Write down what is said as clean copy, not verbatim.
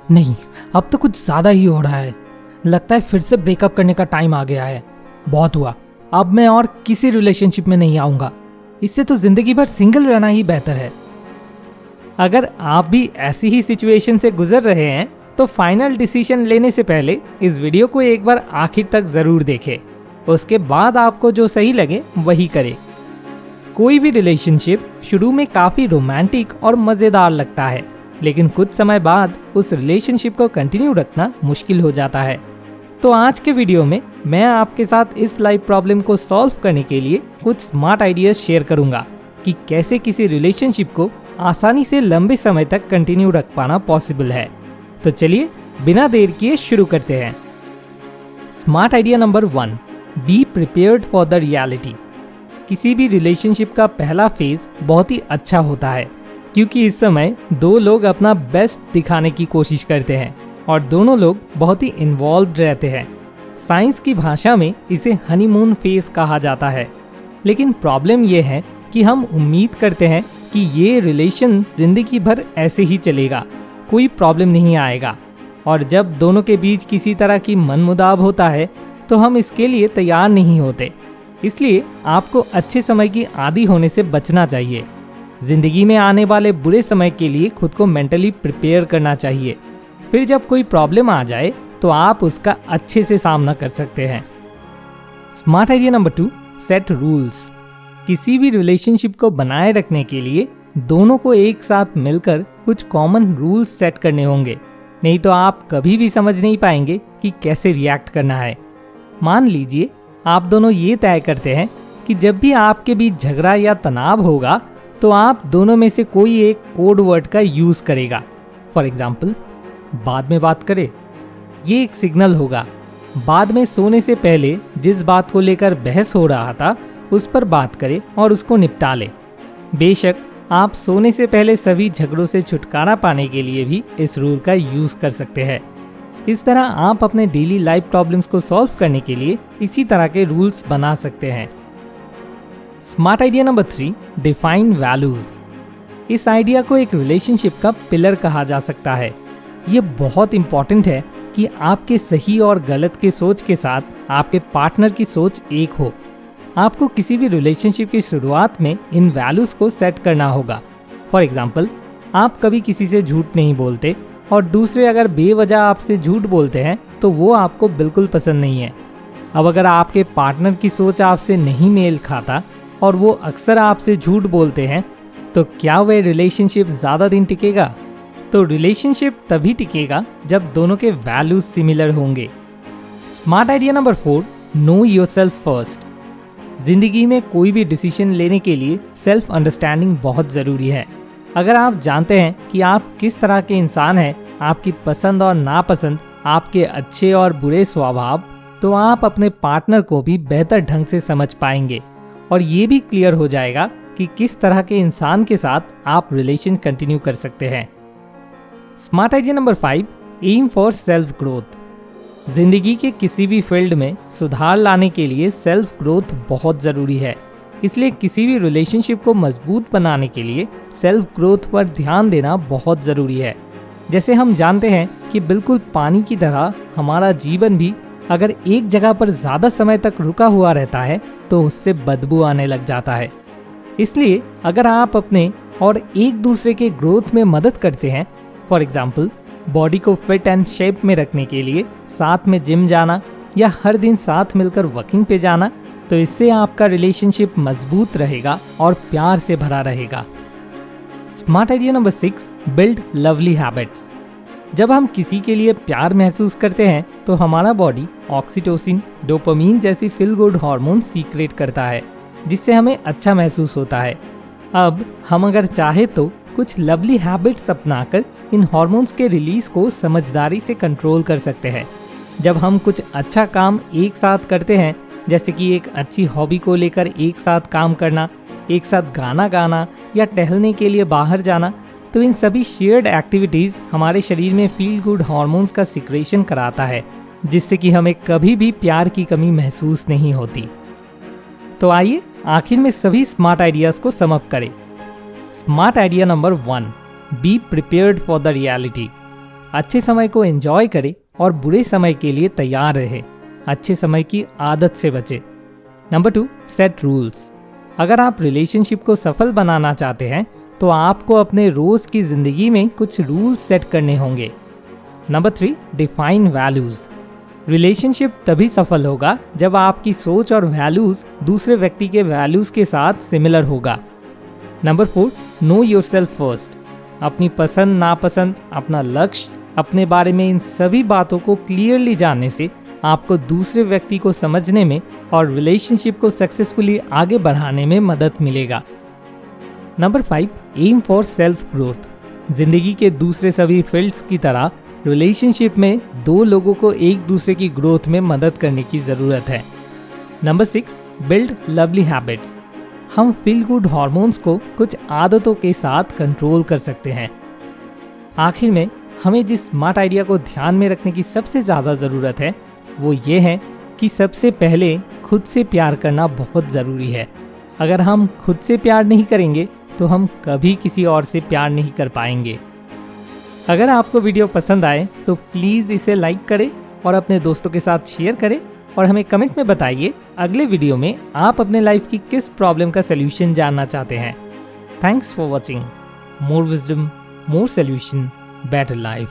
नहीं, अब तो कुछ ज्यादा ही हो रहा है। लगता है फिर से ब्रेकअप करने का टाइम आ गया है। बहुत हुआ, अब मैं और किसी रिलेशनशिप में नहीं आऊंगा। इससे तो जिंदगी भर सिंगल रहना ही बेहतर है। अगर आप भी ऐसी ही सिचुएशन से गुजर रहे हैं तो फाइनल डिसीजन लेने से पहले इस वीडियो को एक बार आखिर तक जरूर देखें। उसके बाद आपको जो सही लगे वही करें। कोई भी रिलेशनशिप शुरू में काफी रोमांटिक और मजेदार लगता है, लेकिन कुछ समय बाद उस रिलेशनशिप को कंटिन्यू रखना मुश्किल हो जाता है। तो आज के वीडियो में मैं आपके साथ इस लाइफ प्रॉब्लम को सॉल्व करने के लिए कुछ स्मार्ट आइडियाज शेयर करूंगा कि कैसे किसी रिलेशनशिप को आसानी से लंबे समय तक कंटिन्यू रख पाना पॉसिबल है। तो चलिए बिना देर किए शुरू करते हैं। Smart idea number 1, be prepared for the reality. किसी भी रिलेशनशिप का पहला फेज बहुत ही अच्छा होता है, क्योंकि इस समय दो लोग अपना बेस्ट दिखाने की कोशिश करते हैं और दोनों लोग बहुत ही इन्वॉल्व्ड रहते हैं। साइंस की भाषा में इसे हनीमून फेज कहा जाता है। लेकिन प्रॉब्लम यह है कि हम उम्मीद करते हैं कि ये रिलेशन जिंदगी भर ऐसे ही चलेगा, कोई प्रॉब्लम नहीं आएगा। और जब दोनों के बीच किसी तरह की मनमुटाव होता है तो हम इसके लिए तैयार नहीं होते। इसलिए आपको अच्छे समय की आदी होने से बचना चाहिए। जिंदगी में आने वाले बुरे समय के लिए खुद को मेंटली प्रिपेयर करना चाहिए। फिर जब कोई प्रॉब्लम आ जाए तो आप उसका अच्छे से सामना कर सकते हैं। Smart idea number 2, set rules. किसी भी रिलेशनशिप को बनाए रखने के लिए दोनों को एक साथ मिलकर कुछ कॉमन रूल्स सेट करने होंगे, नहीं तो आप कभी भी समझ नहीं पाएंगे कि कैसे रिएक्ट करना है। मान लीजिए आप दोनों ये तय करते हैं कि जब भी आपके बीच झगड़ा या तनाव होगा तो आप दोनों में से कोई एक कोड वर्ड का यूज करेगा। फॉर एग्जाम्पल, बाद में बात करें, ये एक सिग्नल होगा। बाद में सोने से पहले जिस बात को लेकर बहस हो रहा था उस पर बात करें और उसको निपटा लें। बेशक आप सोने से पहले सभी झगड़ों से छुटकारा पाने के लिए भी इस रूल का यूज कर सकते हैं। इस तरह आप अपने डेली लाइफ प्रॉब्लम्स को सॉल्व करने के लिए इसी तरह के रूल्स बना सकते हैं। Smart idea number 3, define values. इस आइडिया को एक रिलेशनशिप का पिलर कहा जा सकता है। ये बहुत इंपॉर्टेंट है कि आपके सही और गलत के सोच के साथ आपके पार्टनर की सोच एक हो। आपको किसी भी रिलेशनशिप की शुरुआत में इन वैल्यूज को सेट करना होगा। फॉर एग्जाम्पल, आप कभी किसी से झूठ नहीं बोलते और दूसरे अगर बेवजह आपसे झूठ बोलते हैं तो वो आपको बिल्कुल पसंद नहीं है। अब अगर आपके पार्टनर की सोच आपसे नहीं मेल खाता और वो अक्सर आपसे झूठ बोलते हैं तो क्या वह रिलेशनशिप ज़्यादा दिन टिकेगा? तो रिलेशनशिप तभी टिकेगा जब दोनों के वैल्यूज सिमिलर होंगे। Smart idea number 4, no yourself first. जिंदगी में कोई भी डिसीजन लेने के लिए सेल्फ अंडरस्टैंडिंग बहुत ज़रूरी है। अगर आप जानते हैं कि आप किस तरह के इंसान हैं, आपकी पसंद और नापसंद, आपके अच्छे और बुरे स्वभाव, तो आप अपने पार्टनर को भी बेहतर ढंग से समझ पाएंगे और ये भी क्लियर हो जाएगा कि किस तरह के इंसान के साथ आप रिलेशन कंटिन्यू कर सकते हैं। Smart idea number 5, aim for self growth. जिंदगी के किसी भी फील्ड में सुधार लाने के लिए सेल्फ ग्रोथ बहुत ज़रूरी है। इसलिए किसी भी रिलेशनशिप को मजबूत बनाने के लिए सेल्फ ग्रोथ पर ध्यान देना बहुत ज़रूरी है। जैसे हम जानते हैं कि बिल्कुल पानी की तरह हमारा जीवन भी अगर एक जगह पर ज़्यादा समय तक रुका हुआ रहता है तो उससे बदबू आने लग जाता है। इसलिए अगर आप अपने और एक दूसरे के ग्रोथ में मदद करते हैं, फॉर एग्जाम्पल बॉडी को फिट एंड शेप में रखने के लिए साथ में जिम जाना या हर दिन साथ मिलकर वॉकिंग पे जाना, तो इससे आपका रिलेशनशिप मजबूत रहेगा और प्यार से भरा रहेगा। Smart idea number 6, build lovely habits. जब हम किसी के लिए प्यार महसूस करते हैं तो हमारा बॉडी ऑक्सीटोसिन, डोपामीन जैसी फील गुड हार्मोन सीक्रेट करता है, जिससे हमें अच्छा महसूस होता है। अब हम अगर चाहे तो कुछ लवली हैबिट्स अपनाकर इन हार्मोन्स के रिलीज को समझदारी से कंट्रोल कर सकते हैं। जब हम कुछ अच्छा काम एक साथ करते हैं, जैसे कि एक अच्छी हॉबी को लेकर एक साथ काम करना, एक साथ गाना गाना या टहलने के लिए बाहर जाना, तो इन सभी शेयर्ड एक्टिविटीज़ हमारे शरीर में फील गुड हार्मोन्स का सिक्रेशन कराता है, जिससे कि हमें कभी भी प्यार की कमी महसूस नहीं होती। तो आइए आखिर में सभी स्मार्ट आइडियाज़ को सम अप करें। Smart idea number 1, be prepared for the reality. अच्छे समय को एंजॉय करे और बुरे समय के लिए तैयार रहे। अच्छे समय की आदत से बचे। Number 2, set rules. अगर आप रिलेशनशिप को सफल बनाना चाहते हैं तो आपको अपने रोज की जिंदगी में कुछ रूल्स सेट करने होंगे। Number 3, define values. रिलेशनशिप तभी सफल होगा जब आपकी सोच और वैल्यूज दूसरे व्यक्ति के वैल्यूज के साथ सिमिलर होगा। Number 4, no yourself first. अपनी पसंद नापसंद, अपना लक्ष्य, अपने बारे में इन सभी बातों को क्लियरली जानने से आपको दूसरे व्यक्ति को समझने में और रिलेशनशिप को सक्सेसफुली आगे बढ़ाने में मदद मिलेगा। Number 5, aim for self growth. जिंदगी के दूसरे सभी फील्ड्स की तरह रिलेशनशिप में दो लोगों को एक दूसरे की ग्रोथ में मदद करने की जरूरत है। Number 6, build lovely habits. हम फील गुड हार्मोन्स को कुछ आदतों के साथ कंट्रोल कर सकते हैं। आखिर में हमें जिस स्मार्ट आइडिया को ध्यान में रखने की सबसे ज़्यादा ज़रूरत है वो ये है कि सबसे पहले खुद से प्यार करना बहुत ज़रूरी है। अगर हम खुद से प्यार नहीं करेंगे तो हम कभी किसी और से प्यार नहीं कर पाएंगे। अगर आपको वीडियो पसंद आए तो प्लीज़ इसे लाइक करें और अपने दोस्तों के साथ शेयर करें और हमें कमेंट में बताइए अगले वीडियो में आप अपने लाइफ की किस प्रॉब्लम का सलूशन जानना चाहते हैं। Thanks for watching. More wisdom, more solution, better life.